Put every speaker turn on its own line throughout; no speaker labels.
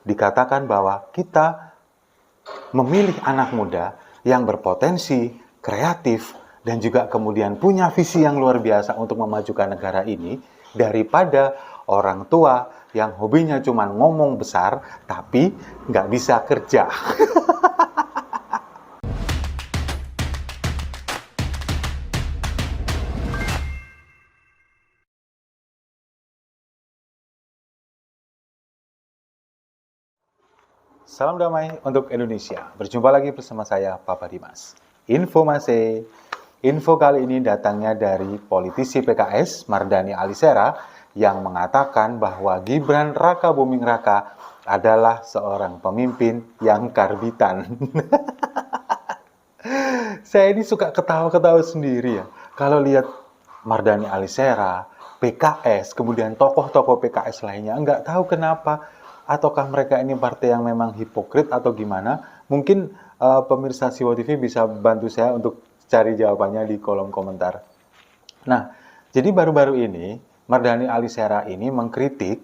dikatakan bahwa kita memilih anak muda yang berpotensi, kreatif, dan juga kemudian punya visi yang luar biasa untuk memajukan negara ini daripada orang tua yang hobinya cuma ngomong besar tapi nggak bisa kerja. Salam damai untuk Indonesia. Berjumpa lagi bersama saya, Papa Dimas. Info kali ini datangnya dari politisi PKS, Mardhani Alisera, yang mengatakan bahwa Gibran Rakabuming Raka adalah seorang pemimpin yang karbitan. Saya ini suka ketawa-ketawa sendiri ya. Kalau lihat Mardhani Alisera, PKS, kemudian tokoh-tokoh PKS lainnya, nggak tahu kenapa. Ataukah mereka ini partai yang memang hipokrit atau gimana? Mungkin pemirsa Siwo TV bisa bantu saya untuk cari jawabannya di kolom komentar. Nah, jadi baru-baru ini Mardhani Alisera ini mengkritik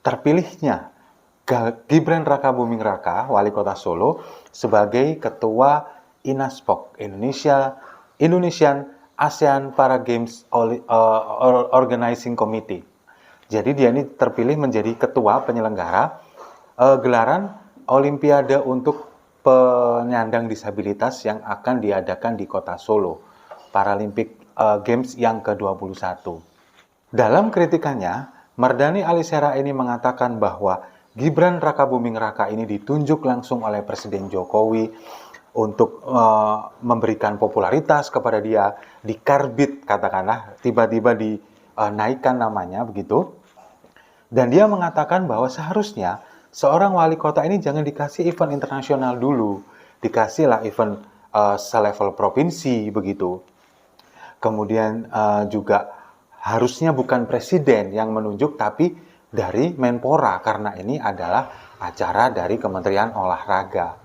terpilihnya Gibran Rakabuming Raka, Wali Kota Solo, sebagai Ketua INASPOK, Indonesian ASEAN Para Games Organizing Committee. Jadi dia ini terpilih menjadi ketua penyelenggara gelaran Olimpiade untuk penyandang disabilitas yang akan diadakan di Kota Solo, Paralympic Games yang ke-21. Dalam kritikannya, Mardhani Alisera ini mengatakan bahwa Gibran Rakabuming Raka ini ditunjuk langsung oleh Presiden Jokowi untuk memberikan popularitas kepada dia, dikarbit katakanlah, tiba-tiba dinaikkan namanya begitu. Dan dia mengatakan bahwa seharusnya seorang wali kota ini jangan dikasih event internasional dulu, dikasihlah event selevel provinsi begitu. Kemudian juga harusnya bukan presiden yang menunjuk, tapi dari Menpora, karena ini adalah acara dari Kementerian Olahraga.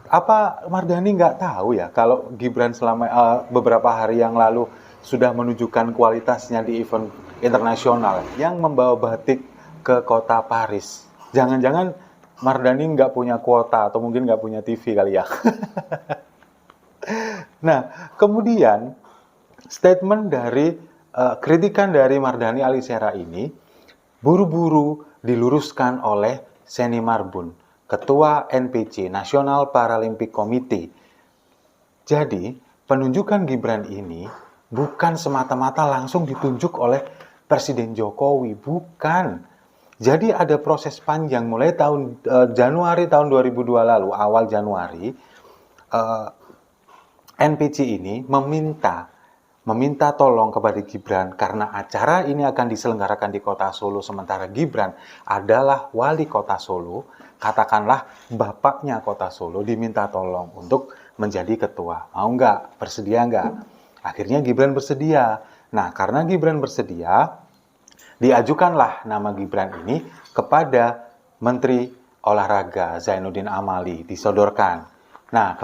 Apa Mardhani nggak tahu ya kalau Gibran selama beberapa hari yang lalu sudah menunjukkan kualitasnya di event internasional yang membawa batik ke kota Paris. Jangan-jangan Mardhani nggak punya kuota atau mungkin nggak punya TV kali ya. Nah, kemudian statement dari kritikan dari Mardhani Alisera ini buru-buru diluruskan oleh Seni Marbun, Ketua NPC, National Paralympic Committee. Jadi, penunjukan Gibran ini bukan semata-mata langsung ditunjuk oleh Presiden Jokowi, bukan. Jadi ada proses panjang mulai Januari tahun 2002 lalu, awal Januari, NPC ini meminta tolong kepada Gibran karena acara ini akan diselenggarakan di Kota Solo, sementara Gibran adalah wali Kota Solo, katakanlah bapaknya Kota Solo diminta tolong untuk menjadi ketua. Mau nggak? Bersedia nggak? Akhirnya Gibran bersedia. Nah, karena Gibran bersedia, diajukanlah nama Gibran ini kepada Menteri Olahraga Zainuddin Amali, disodorkan. Nah,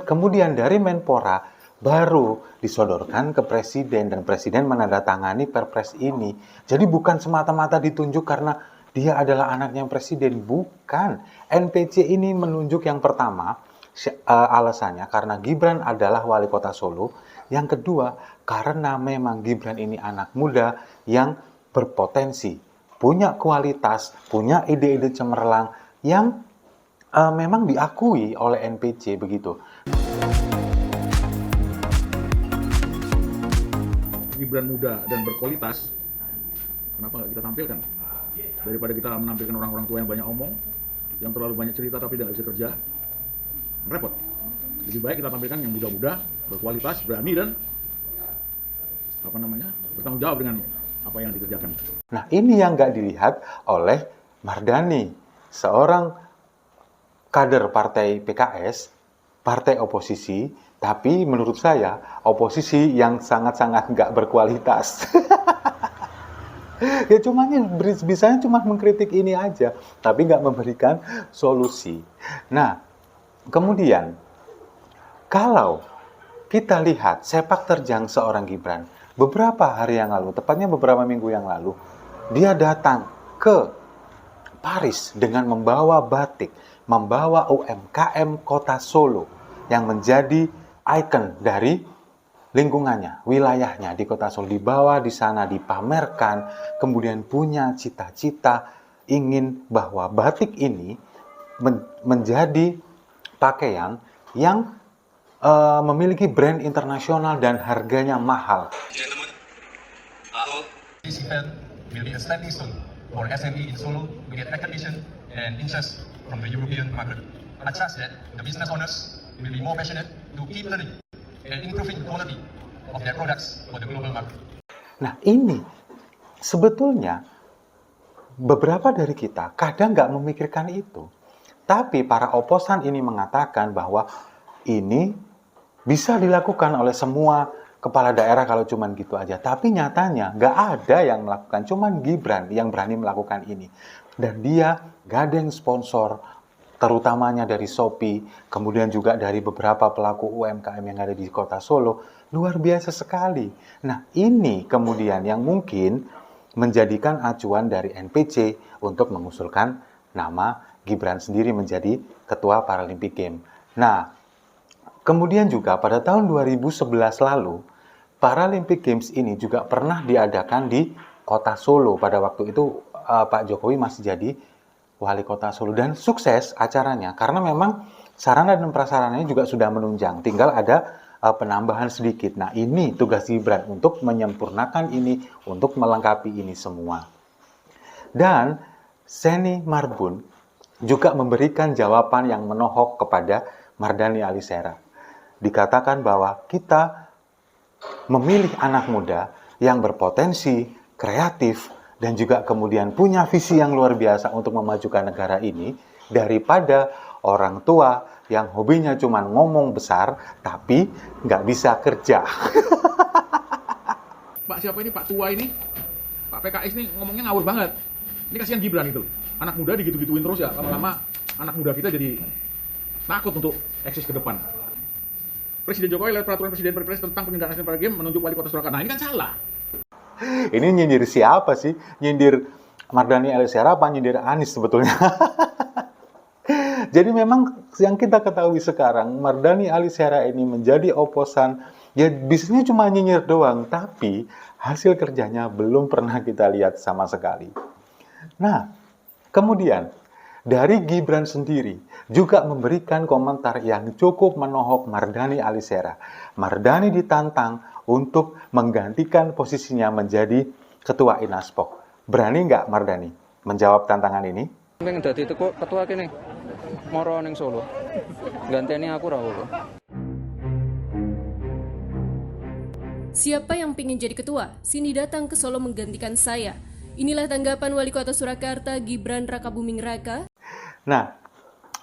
kemudian dari Menpora baru disodorkan ke Presiden, dan Presiden menandatangani Perpres ini. Jadi bukan semata-mata ditunjuk karena dia adalah anaknya Presiden, bukan. NPC ini menunjuk yang pertama, alasannya karena Gibran adalah wali kota Solo. Yang kedua, karena memang Gibran ini anak muda yang berpotensi, punya kualitas, punya ide-ide cemerlang yang memang diakui oleh NPC begitu.
Gibran muda dan berkualitas, kenapa nggak kita tampilkan? Daripada kita menampilkan orang-orang tua yang banyak omong, yang terlalu banyak cerita tapi tidak bisa kerja, repot. Lebih baik kita tampilkan yang muda-muda, berkualitas, berani, dan bertanggung jawab dengan apa yang dikerjakan.
Nah, ini yang nggak dilihat oleh Mardhani, seorang kader partai PKS, partai oposisi, tapi menurut saya oposisi yang sangat-sangat nggak berkualitas. Ya bisanya cuma mengkritik ini aja, tapi nggak memberikan solusi. Nah, kemudian kalau kita lihat sepak terjang seorang Gibran, beberapa hari yang lalu, tepatnya beberapa minggu yang lalu, dia datang ke Paris dengan membawa batik, membawa UMKM Kota Solo yang menjadi ikon dari lingkungannya, wilayahnya di Kota Solo, dibawa di sana, dipamerkan, kemudian punya cita-cita ingin bahwa batik ini menjadi pakaian yang memiliki brand internasional dan harganya mahal.
Gentlemen, I hope this event will be a stepping stone for SME in Solo to get recognition and interest from the European market. I trust that the business owners will be more passionate to keep learning and improving the quality of their products for the global market.
Nah ini sebetulnya beberapa dari kita kadang nggak memikirkan itu. Tapi para oposan ini mengatakan bahwa ini bisa dilakukan oleh semua kepala daerah kalau cuman gitu aja. Tapi nyatanya nggak ada yang melakukan, cuman Gibran yang berani melakukan ini. Dan dia gandeng sponsor, terutamanya dari Shopee, kemudian juga dari beberapa pelaku UMKM yang ada di Kota Solo. Luar biasa sekali. Nah ini kemudian yang mungkin menjadikan acuan dari NPC untuk mengusulkan nama Gibran sendiri menjadi Ketua Paralympic Games. Nah, kemudian juga pada tahun 2011 lalu, Paralympic Games ini juga pernah diadakan di Kota Solo. Pada waktu itu Pak Jokowi masih jadi wali kota Solo dan sukses acaranya karena memang sarana dan prasarananya juga sudah menunjang. Tinggal ada penambahan sedikit. Nah ini tugas Gibran untuk menyempurnakan ini, untuk melengkapi ini semua. Dan Seni Marbun juga memberikan jawaban yang menohok kepada Mardhani Alisera. Dikatakan bahwa kita memilih anak muda yang berpotensi, kreatif, dan juga kemudian punya visi yang luar biasa untuk memajukan negara ini daripada orang tua yang hobinya cuma ngomong besar tapi nggak bisa kerja.
Pak siapa ini? Pak tua ini? Pak PKS ini ngomongnya ngawur banget. Ini kasihan Gibran itu. Anak muda digitu-gituin terus ya. Lama-lama anak muda kita jadi takut untuk eksis ke depan. Presiden Jokowi lewat peraturan Presiden Perpres tentang penyelenggaraan Asian Para Games menunjuk wali kota Surakarta. Nah ini kan salah.
Ini nyindir siapa sih? Nyindir Mardhani Alisera apa nyindir Anies sebetulnya? Jadi memang yang kita ketahui sekarang, Mardhani Alisera ini menjadi oposan, ya bisnisnya cuma nyinyir doang, tapi hasil kerjanya belum pernah kita lihat sama sekali. Nah, kemudian dari Gibran sendiri juga memberikan komentar yang cukup menohok Mardhani Alisera. Mardhani ditantang untuk menggantikan posisinya menjadi Ketua Inaspok. Berani nggak Mardhani menjawab tantangan ini?
Pengen dadi ketua kene. Moro ning Solo. Ganteni aku ra olo.
Siapa yang ingin jadi ketua? Sini datang ke Solo menggantikan saya. Inilah tanggapan Wali Kota Surakarta Gibran Rakabuming Raka.
Nah,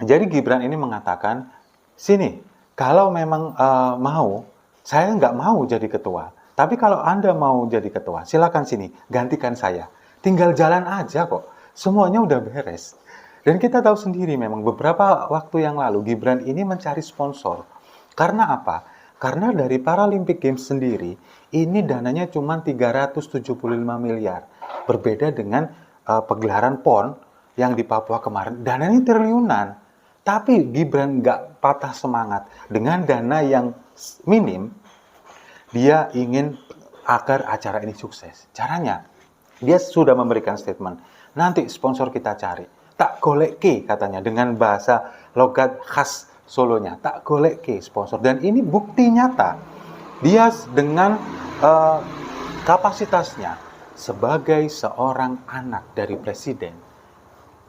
jadi Gibran ini mengatakan, sini, kalau memang mau, saya nggak mau jadi ketua. Tapi kalau Anda mau jadi ketua, silakan sini, gantikan saya. Tinggal jalan aja kok, semuanya udah beres. Dan kita tahu sendiri memang beberapa waktu yang lalu Gibran ini mencari sponsor. Karena apa? Karena dari Paralympic Games sendiri, ini dananya cuma 375 miliar. Berbeda dengan pegelaran PON yang di Papua kemarin, dananya triliunan. Tapi Gibran nggak patah semangat. Dengan dana yang minim, dia ingin agar acara ini sukses. Caranya, dia sudah memberikan statement, nanti sponsor kita cari. Tak golek ke katanya dengan bahasa logat khas Solonya, tak golek ke sponsor. Dan ini bukti nyata. Dia dengan kapasitasnya sebagai seorang anak dari presiden,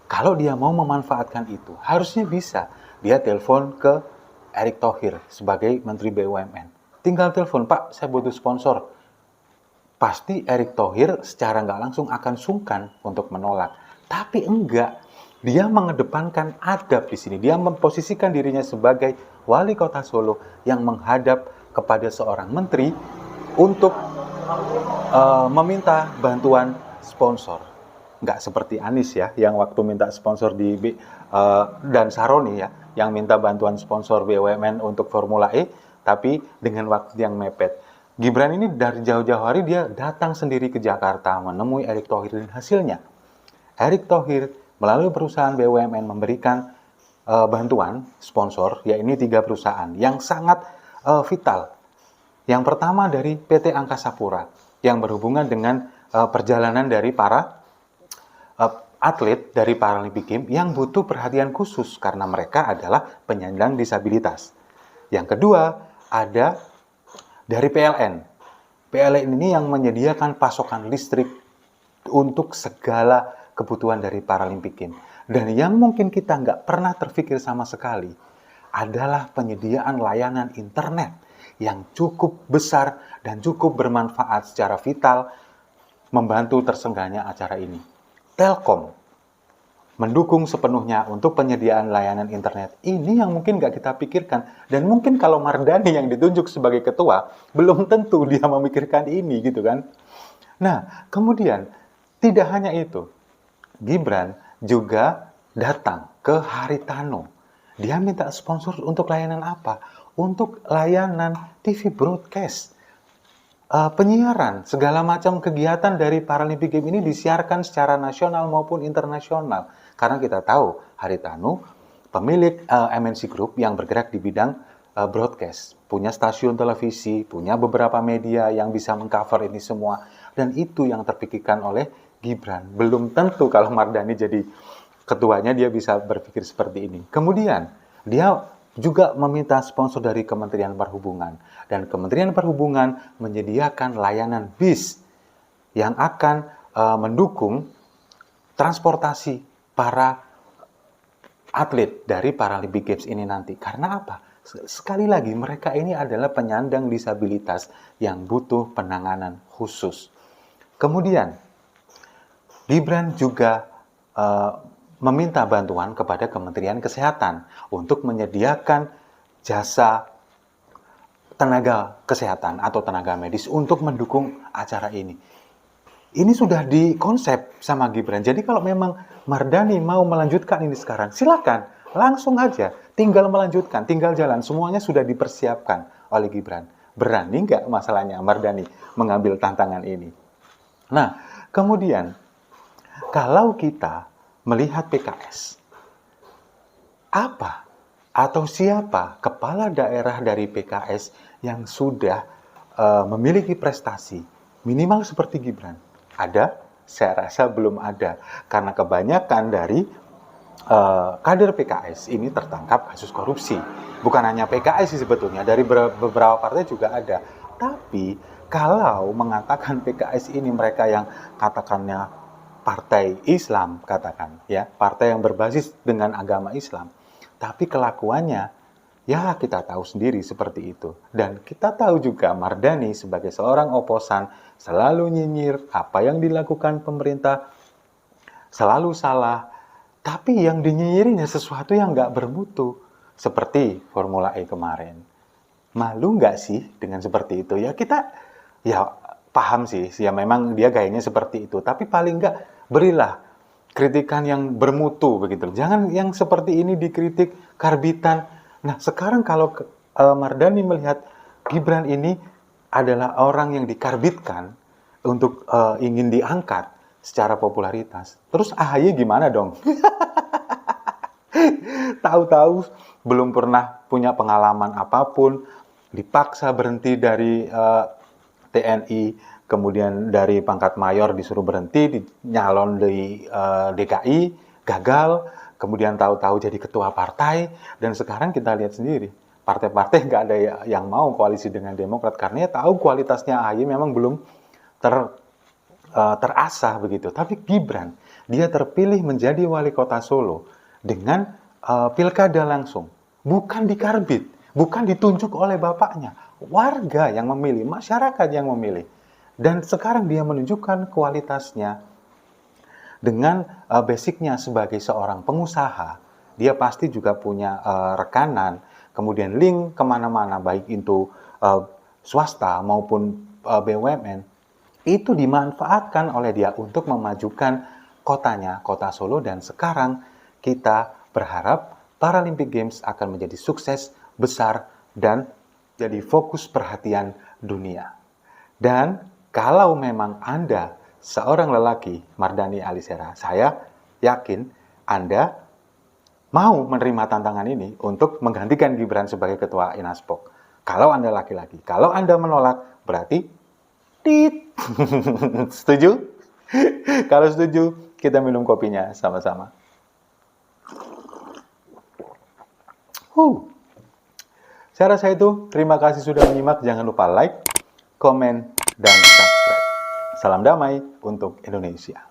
kalau dia mau memanfaatkan itu, harusnya bisa. Dia telepon ke Erick Thohir sebagai Menteri BUMN. Tinggal telepon, Pak, saya butuh sponsor. Pasti Erick Thohir secara nggak langsung akan sungkan untuk menolak. Tapi enggak. Dia mengedepankan adab di sini. Dia memposisikan dirinya sebagai wali kota Solo yang menghadap kepada seorang menteri untuk meminta bantuan sponsor. Nggak seperti Anies ya, yang waktu minta sponsor dan Saroni ya, yang minta bantuan sponsor BUMN untuk Formula E, tapi dengan waktu yang mepet. Gibran ini dari jauh-jauh hari dia datang sendiri ke Jakarta menemui Erick Thohir dan hasilnya Erick Thohir melalui perusahaan BUMN memberikan bantuan sponsor, yaitu 3 perusahaan yang sangat vital. Yang pertama dari PT Angkasa Pura yang berhubungan dengan perjalanan dari para atlet dari Paralympic Games yang butuh perhatian khusus karena mereka adalah penyandang disabilitas. Yang kedua ada dari PLN. PLN ini yang menyediakan pasokan listrik untuk segala kebutuhan dari Paralympic Games. Dan yang mungkin kita nggak pernah terpikir sama sekali adalah penyediaan layanan internet yang cukup besar dan cukup bermanfaat secara vital membantu tersenggahnya acara ini. Telkom mendukung sepenuhnya untuk penyediaan layanan internet. Ini yang mungkin nggak kita pikirkan. Dan mungkin kalau Mardhani yang ditunjuk sebagai ketua, belum tentu dia memikirkan ini gitu kan. Nah, kemudian tidak hanya itu. Gibran juga datang ke Haritano. Dia minta sponsor untuk layanan apa? Untuk layanan TV broadcast. Penyiaran, segala macam kegiatan dari Paralympic Games ini disiarkan secara nasional maupun internasional. Karena kita tahu Haritano pemilik MNC Group yang bergerak di bidang broadcast. Punya stasiun televisi, punya beberapa media yang bisa mengcover ini semua. Dan itu yang terpikirkan oleh Gibran. Belum tentu kalau Mardhani jadi ketuanya dia bisa berpikir seperti ini. Kemudian dia juga meminta sponsor dari Kementerian Perhubungan. Dan Kementerian Perhubungan menyediakan layanan bis yang akan mendukung transportasi para atlet dari Paralympic Games ini nanti. Karena apa? Sekali lagi, mereka ini adalah penyandang disabilitas yang butuh penanganan khusus. Kemudian, Gibran juga meminta bantuan kepada Kementerian Kesehatan untuk menyediakan jasa tenaga kesehatan atau tenaga medis untuk mendukung acara ini. Ini sudah dikonsep sama Gibran. Jadi kalau memang Mardhani mau melanjutkan ini sekarang, silakan, langsung aja, tinggal melanjutkan, tinggal jalan. Semuanya sudah dipersiapkan oleh Gibran. Berani nggak masalahnya Mardhani mengambil tantangan ini? Nah, kemudian kalau kita melihat PKS, apa atau siapa kepala daerah dari PKS yang sudah memiliki prestasi minimal seperti Gibran? Ada? Saya rasa belum ada. Karena kebanyakan dari kader PKS ini tertangkap kasus korupsi. Bukan hanya PKS sih sebetulnya, dari beberapa partai juga ada. Tapi kalau mengatakan PKS ini mereka yang katakannya partai Islam, katakan ya, partai yang berbasis dengan agama Islam, tapi kelakuannya ya kita tahu sendiri seperti itu. Dan kita tahu juga Mardhani sebagai seorang oposan selalu nyinyir apa yang dilakukan pemerintah selalu salah, tapi yang dinyinyirinya sesuatu yang nggak bermutu seperti Formula E kemarin. Malu nggak sih dengan seperti itu? Ya kita ya paham sih, ya memang dia gayanya seperti itu, tapi paling nggak berilah kritikan yang bermutu begitu. Jangan yang seperti ini dikritik karbitan. Nah, sekarang kalau Mardhani melihat Gibran ini adalah orang yang dikarbitkan untuk ingin diangkat secara popularitas. Terus AHY gimana dong? Tahu-tahu belum pernah punya pengalaman apapun, dipaksa berhenti dari TNI, kemudian dari pangkat mayor disuruh berhenti, nyalon di DKI, gagal, kemudian tahu-tahu jadi ketua partai, dan sekarang kita lihat sendiri, partai-partai nggak ada yang mau koalisi dengan Demokrat, karena tahu kualitasnya AHY memang belum terasah begitu. Tapi Gibran, dia terpilih menjadi wali kota Solo dengan pilkada langsung, bukan dikarbit, bukan ditunjuk oleh bapaknya, warga yang memilih, masyarakat yang memilih. Dan sekarang dia menunjukkan kualitasnya dengan basicnya sebagai seorang pengusaha. Dia pasti juga punya rekanan, kemudian link kemana-mana, baik itu swasta maupun BUMN. Itu dimanfaatkan oleh dia untuk memajukan kotanya, kota Solo. Dan sekarang kita berharap Paralympic Games akan menjadi sukses besar dan jadi fokus perhatian dunia. Dan kalau memang Anda seorang lelaki, Mardhani Alisera, saya yakin Anda mau menerima tantangan ini untuk menggantikan Gibran sebagai ketua Inaspok. Kalau Anda laki-laki, kalau Anda menolak, berarti tit. Setuju? Kalau setuju, kita minum kopinya sama-sama. Saya rasa itu. Terima kasih sudah menyimak. Jangan lupa like, komen, dan subscribe. Salam damai untuk Indonesia.